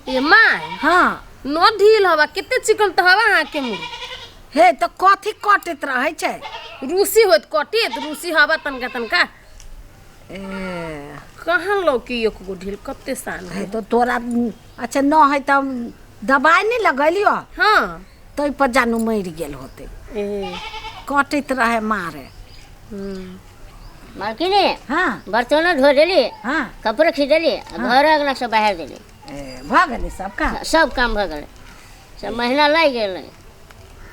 ये माय हाँ न ढील हवा कितने चिकन तो हवा हाँ के मुँह हे तो कथी कटत रहे छे रूसी होत कटी तो रूसी हवा तनका तनका ए कहाँ लौकी एक गो ढील कत्ते सान हे तो तोरा अच्छा न है तब दवाई नहीं लगैलियो हाँ तो पर जानू मर गेल होते ए कटत रहे मारे मालकिनी हाँ बर्तन धो देली हाँ कपड़े खींच देली घर अगला सब बाहर देली ए भ गेलै सब काम सब काम भ गेलै सब महीना लागि गेलै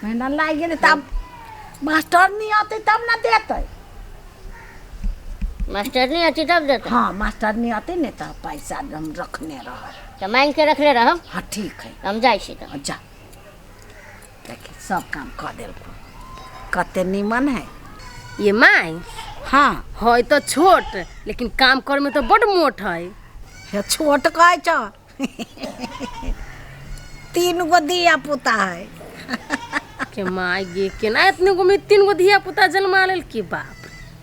महीना लागि गेलै तब मास्टर नहीं आते तब ना देते मास्टर नहीं अथी तब देते हाँ मास्टर नहीं आते नहीं तो पैसा हम रखने रह तो मांग के रखले रहम हाँ ठीक है हम जाइ छी तो जा देखिए सब काम कर दिल कते नीमन है ये माय हाँ है तो छोट लेकिन काम कर में तो बड़ मोट है हे छोट कहे छ 3 गो दिया पुता है के माय गे केना इतने गो में 3 गो धिया पुता जन्मा लेल की बाप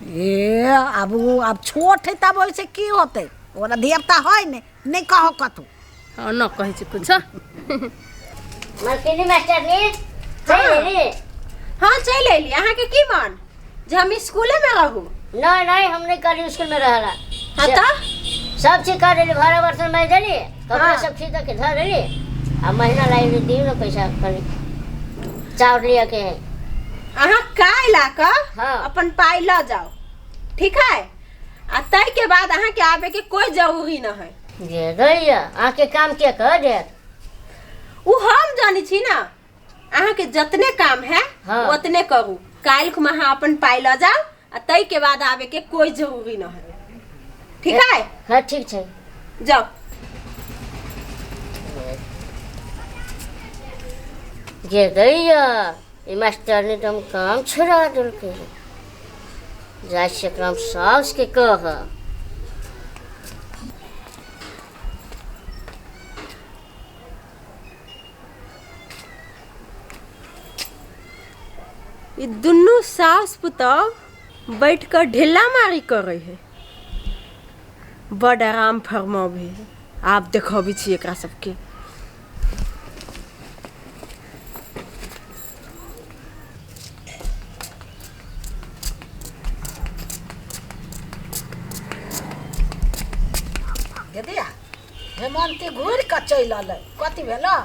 ए अब छोट है तब वैसे की होते ओरा धिया पुता है नहीं कहो कतू हाँ न कहे छी कुछ मालकिनी मास्टर नहीं चल हाँ चल अली अहाँ के की मन जे हम स्कूले में रहू नहीं नहीं हम नहीं करी स्कूल में रहला हाँ तो सब चीज कर देली भाड़ा बर्तन मैं देली कपड़ा हाँ। सब खींच के धर देली आ महीना लागि दी ना पैसा करी चाउर लिया के अहाँ काय ला कर हाँ। अपन पाई ल जाओ ठीक है आ तय के बाद अहाँ के आवे के कोई जरूरी न है जे दैया आके काम के कर दे उ हम जानी छी ना अहाँ के जतने काम है हाँ। उतने करू काल को अहाँ अपन पाई ल जाओ आ तय के बाद आवे के कोई जरूरी न है ठीक है हाँ ठीक है जाओ जे दैया ई मास्टर ने तो हम काम छोड़ा देलकै जाइ से काम सास के कह ये दुनू सास पुतौह बैठ कर ढिल्ला मारी कर रही है बड़ आराम फरमावे है आप देखबी छी एकरा सबके दिया हेमंती घूर के चल अल कथी भेलो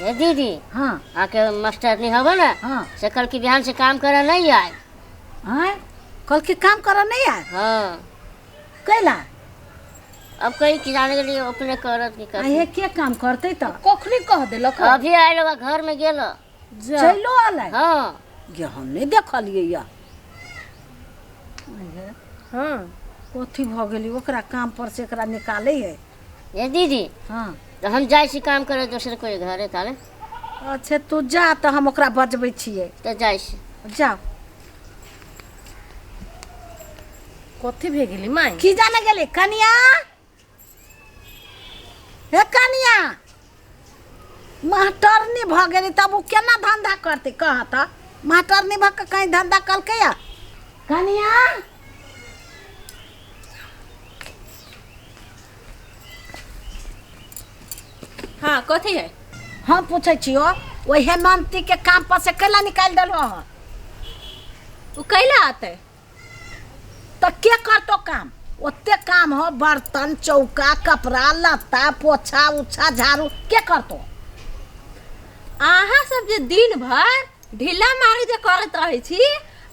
ए दीदी हाँ आके मास्टर नहीं हवा ना हाँ से कल की बिहान से काम करे नहीं आए हाँ कल के काम कर नहीं आए हाँ कैला अब कहीं किसाने के लिए अपने करत की कर ये के काम करते तो कोखरी कह देलक अभी आए लोग घर में गेल चलो अल हाँ ये हम नहीं देखलिए या हाँ कथी भ गेली ओकरा काम पर से एकरा निकाले है ए दीदी हाँ तो हम जाइ छी काम करे दोसर कोई घरे काले अच्छा तू जा तो हम ओकरा बजबै छियै तो जाइ छी जाओ कथी भे गेली माय की जाने गेली कनिया हे कनिया मास्टरनी भ गेली तब उ केना धंधा करते कह त मास्टरनी भ के कहीं धंधा कलकै या कनिया हाँ कथी है हम पूछे छियो ओहि हेमंती के काम पर से कैला निकाल देलो ह उ कैला आते तो के करतो काम ओते काम हो बर्तन चौका कपड़ा लत्ता पोछा उछा झाड़ू के करतो अहाँ सब जे दिन भर ढीला मारी जे करत रहे छी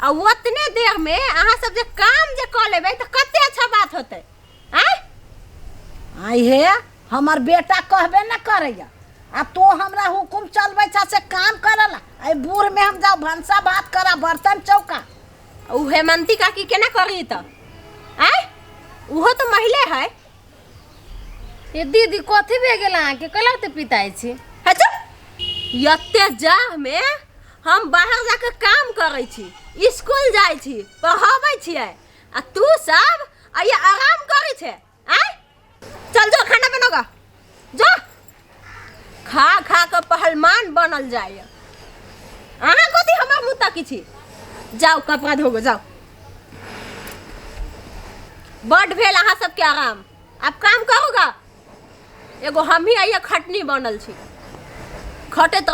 आ उतने देर में अहाँ सब जे काम जे कर लेबै तो कते अच्छा बात होते हैं आई हे हमर बेटा कहबे न करैया आ तो हमरा हुकुम चलबै छ से काम करला आई बूढ़ में हम जाओ भंसा भात करा बर्तन चौका उ हेमंती काकी केना करी त हैं उहो तो महिले है ये दीदी कथी भे गेल अहाँ के कलते पिताई छी अच्छा यत्ते जाह में हम बाहर जाके काम करै छी स्कूल जाइ छी पढ़ाबै छियै आ तू सब आइए आराम करै छे हैं चल जो खाना बनाओ जो खा खा के पहलवान बनल जाय अहाँ कथी हमर मुँह तकी छी जाओ कपड़ा धोगो जाओ बड भेल अहाँ सबके आराम अब काम करोगा एगो हम ही आइए खटनी बनल छी। खटैत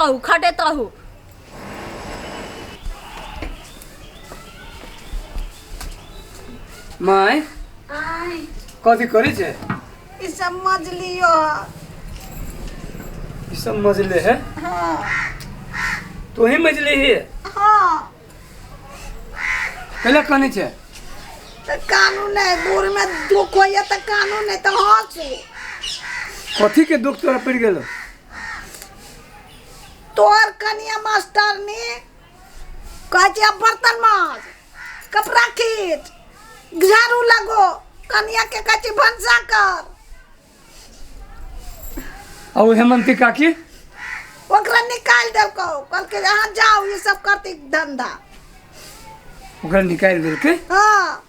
रहू। माय कथी करी छे? ई सब मजलियो ई सब मजले है? हाँ तू ही मजली है? हाँ पहले कहनी छे तो कानून है, दूर में दुख होइए तो कानून है तो हंसू। कथी के दुख तोरा पड़ गेलो? तोहर कनिया मास्टर ने कहे छे बर्तन माज, कपड़ा खींच, झाड़ू लगो, कनिया के कहे छे भंसा कर। और हेमंती काकी ओकरा निकाल देलको, कल के यहाँ जाओ ये सब करती धंधा। ओकरा निकाल देल के? हाँ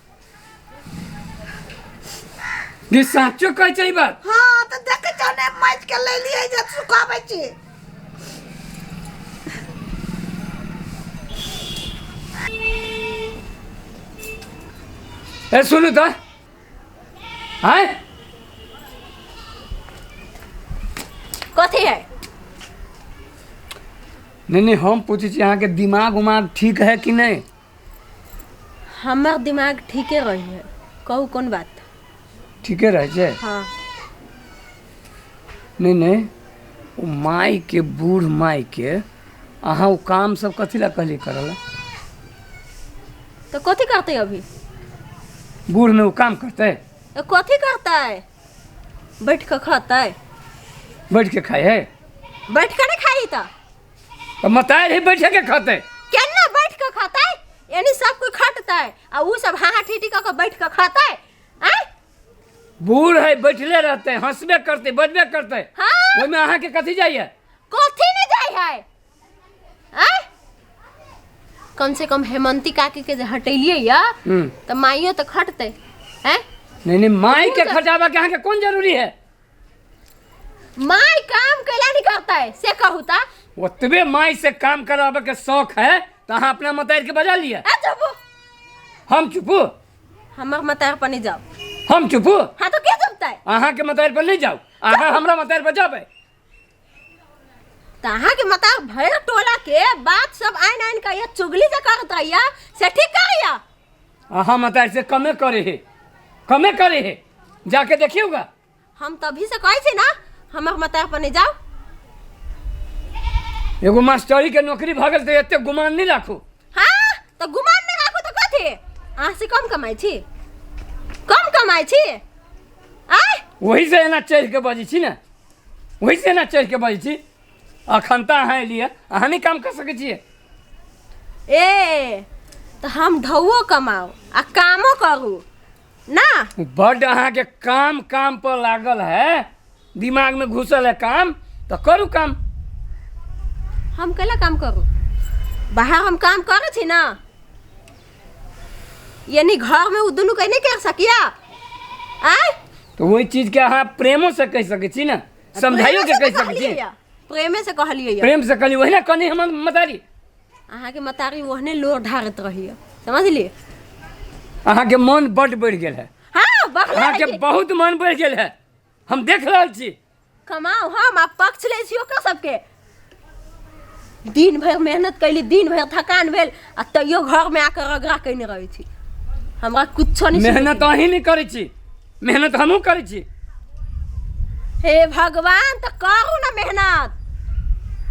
ये साचो कह छै बात? हाँ तो देखे छो ने माज के ले लिए जे सुखाबै छी। ए सुनु तो हाय कथी है? नहीं हम पूछे छी अहाँ के दिमाग उमाग ठीक है कि नहीं? हमर दिमाग ठीके रही है। कहू कौन बात? ठीके रहे छे? हाँ नहीं ओ माई के बूढ़ माई के अहाँ वो काम सब कथी ला कहली करला? तो कथी करते अभी? बूढ़ में वो काम करते? कथी करता है? बैठ के खाता है? बैठ के खाए है? बैठ के नहीं खाई तो मतार ही बैठ के खाते? केना बैठ के खाता है? यानी सब कोई खटता है और वो सब हाँ ठीठी करके बैठ के खाता है? आय? बूढ़ है बैठले रहते, हंसबे करते, बजबे करते। हाँ? ओइमे अहाँ के कथी जाइए? कथी नहीं जाय है? आय? कम से कम हेमंती काकी के जे हटेलिए या तो माइयो तो खटते हैं। नहीं माई के खटावा के अहाँ के कौन जरूरी है? माई काम कैला नहीं करता है से कहू ता? ओतबे माई से काम करावे के शौक है तो अहाँ अपना मतार के बजा लिए। चुप। हम चुपू? हमर मतार पर नहीं जाओ। हम चुपू? हाँ तो क्या चुपता है? अहाँ के मतार पर नहीं जाओ, अहाँ हमरा मतार पर जाबे। तहाँ के मतार भैर टोला के बात सब आइन का ये चुगली से करत रहिया से ठीक करिया। अहाँ मतार से कमे करे है जाके देखिएगा। हम तभी से कहे छी ना हमर मतार पर नहीं जाओ। एगो मास्टरी के नौकरी भागल तो एते गुमान नहीं राखू। हाँ तो गुमान नहीं राखू तो कथी? अहाँ से कम कमाई छी? कम कमाई छी? आय? वही से एना चढ़ के बजी छी ना, वही से एना चढ़ के बजी छी। अखनता अहाँ लिए अहाँ नहीं काम कर सके छिए। ए तो हम ढौओ कमाओ आ कामो करू ना। बड अहाँ के काम पर लागल है, दिमाग में घुसल है काम, तो करू काम। हम कैला काम करू? बाहर हम काम करे छी ना, यानी घर में उ दुनू कहीं नहीं कर सकिया। आय? तो वही चीज के अहाँ प्रेमो से कह सके छी ना, समझाइयो के कह सके छी। प्रेमे से कहलिए प्रेम से कहली वही ना कनी हम मतारी। अहाँ के मतारी ओहने लोर ढारत रहिए, समझ लिए? अहाँ के मन बड बढ़ गेल है। हाँ अहाँ के बहुत मन बढ़ गेल है, हम देख रहल छी। कमाओ हम आप पक्ष ले छी ओकर सबके। दिन भर मेहनत कैली, दिन भर थकान भेल आ तैयो घर में आकर रगड़ा कैने रहे छी। हमरा कुछ नहीं। मेहनत अहीं नहीं करे छी, मेहनत हमहू करे छी। हे भगवान तो करू ना मेहनत।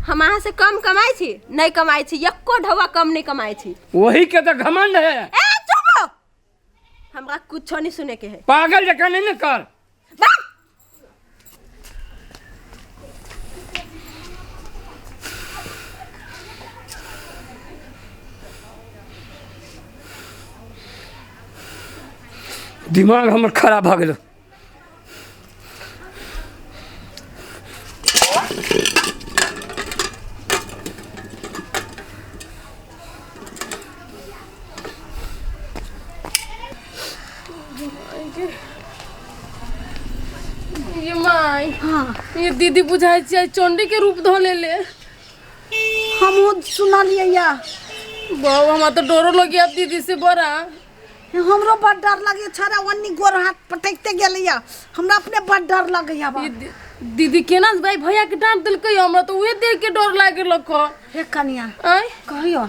हम अहाँ से कम कमाई छी? नहीं कमाई छी, एको ढवा कम नहीं कमाई छी। वही के तो घमंड है। ए चुप, हमरा कुछ नहीं सुने के है। पागल जका नहीं न कर। दिमाग हमर खराब भ गेल। ये माई ये दीदी बुझाई छै चंडी के रूप धो ले। हम सुनलिए या बाबा हमरा तो डरो लगिया दीदी से बड़ा। हमरो बड़ डर लगे, छोरा वन्नी गोर हाथ पटकते गेलिया, हमरा अपने बड़ डर लगैया बा। दीदी केना भाई भैया के डांट दिलकै हमरा तो उहे देख के डर लागे लक। हे कनिया आय कहियो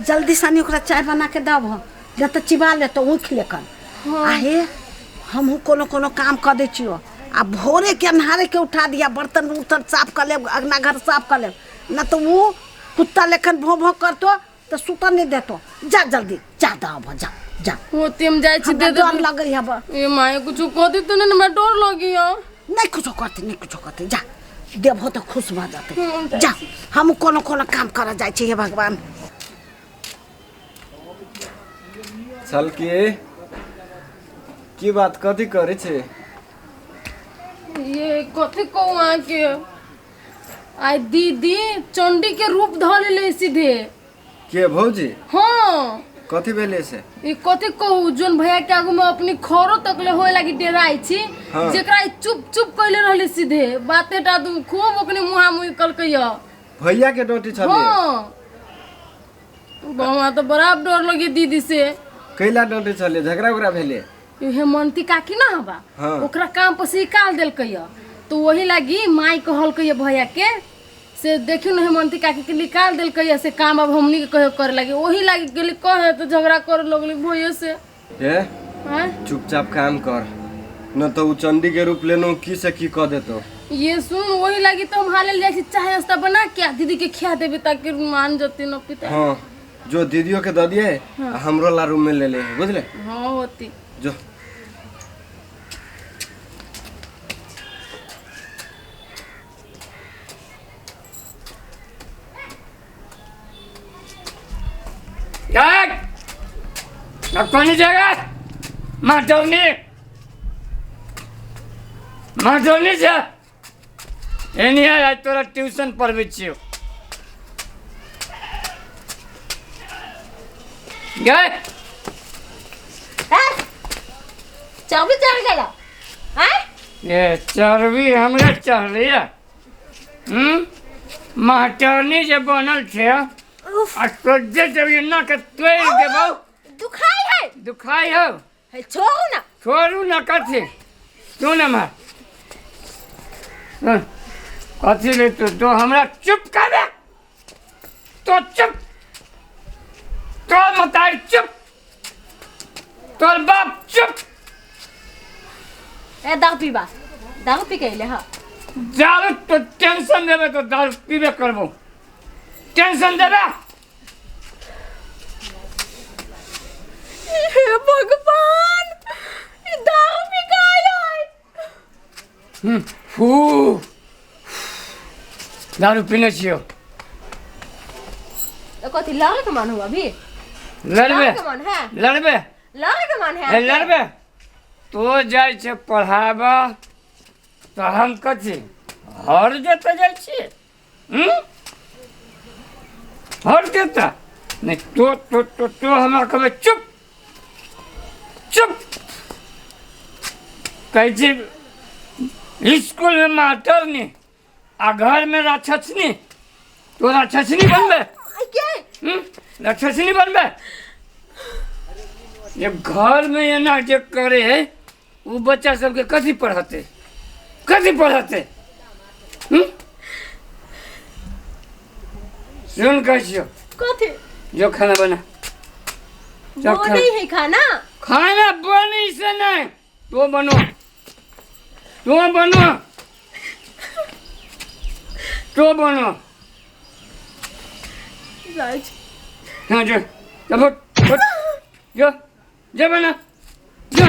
जल्दी सानी ओकरा चाय बना के दब ले तो चिबा ले तो ऊख लेकन। आहे हमहू कोनो कोनो काम कर दे छियो आ भोरे के अन्हारे के उठा दिया बर्तन उर्तन साफ कर ले अगना घर साफ कर ले ना तो वो कुत्ता लेखन भों भों करतो तो सुता नहीं देतो। जा जल्दी जा दब जा जा होते हम जाय छी दे डर लग रही है ए माय कुछ कह दे तो ना हमरा डर लगी हो। नहीं कुछ करते जा देव तो खुश भ जाते। जा हम कोनो कोनो काम कर जाय छी हे भगवान। चल के की बात कथी करे छे? ये कथी कहूँ अहाँ के आय दीदी चंडी के रूप धऽ लेले सीधे। के भौजी हाँ कथी भेले से? ये कथी कहू जोन भैया के आगू में अपनी खरो तकले होए लागी डेराई छी। हाँ। जेकरा ई चुप चुप कइले रहले सीधे बाते टा तुम खूब ओकनी मुहा मुही कलकैया। भैया के डोटी छले? हाँ बहुआ तो बड़ा डर लगे दीदी से। कैला डोटी छले? झगड़ा उगड़ा भेले? हेमंती काकी ना हवा हाँ। ओकरा काम पर से निकाल देलकैया तो वही लागी माई कहलकैया भैया के से देखियो ना हेमंती काकी के निकाल देलकैया से काम अब हमनी के कहे करे लागी वही लागी गेली कहे तो झगड़ा करे लगली भैया से। ए हैं चुपचाप काम कर न तो उ चंडी के रूप लेनो की से की कह देतो। ये सुन वही लागी तो हम हाले ले चाय नाश्ता बना के दीदी के खिया देबे ताकि मान जती न पिता। हाँ जो दीदियों के द दिए हमरो ला रूम में ले ले बुझले। हाँ होती जो कोनी जगह माटौनी छ एनी आज तोरा ट्यूशन पढ़बै छियो। गए चौबी चढ़ गेला हैं? ये चर्बी हमरे चढ़ रही है। माटौनी जे बनल छे आ सोचे जब ये ना के तोड़ देबो दुखाई है दुखाई हो है छोड़ू ना। छोड़ू ना कथी सुन मार सुन कथी ले तो हमरा चुप कर तो चुप तो मतारी चुप तोर बाप चुप। ए दारू पीबा दारू पी के अइले हा दारू तो टेंशन देबे तो दारू पीबे करबो टेंशन देबे। हे भगवान ई दारू पी के आइले। फू दारू पीने छियो तो कथी लड़े के मन हुआ अभी? लड़बे लड़े के मन है लड़बे लड़े के मन है लड़बे तो जाय छे पढ़ाबा तो हम कथी हर जते जाय छी हर जते नहीं तो हमरा कहबे चुप चुप कहै छी स्कूल में मास्टर नहीं आ घर में राक्षसनी तो राक्षसनी बनबे राक्षसनी बनबे। ये घर में ये ना जे करे है वो बच्चा सबके कथी पढ़ाते सुन कहियो कथी जो खाना बना वो नहीं है खाना खाना बनी से नहीं तो बनो हाँ जो बना जो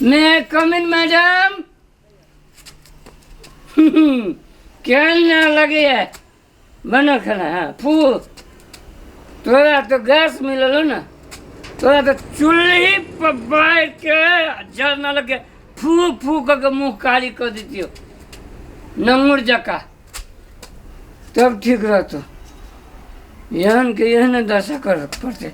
मैं कमिंग मैडम क्या ना लगे है बना खाना। हाँ फू तोरा तो गैस मिलल ना तोरा तो चूल्ही पर बैठ के जल ना लगे फू फू करके मुँह कारी कर देती नंगुर जका तब ठीक रहतो। यहन के यहन दशा कर पड़ते।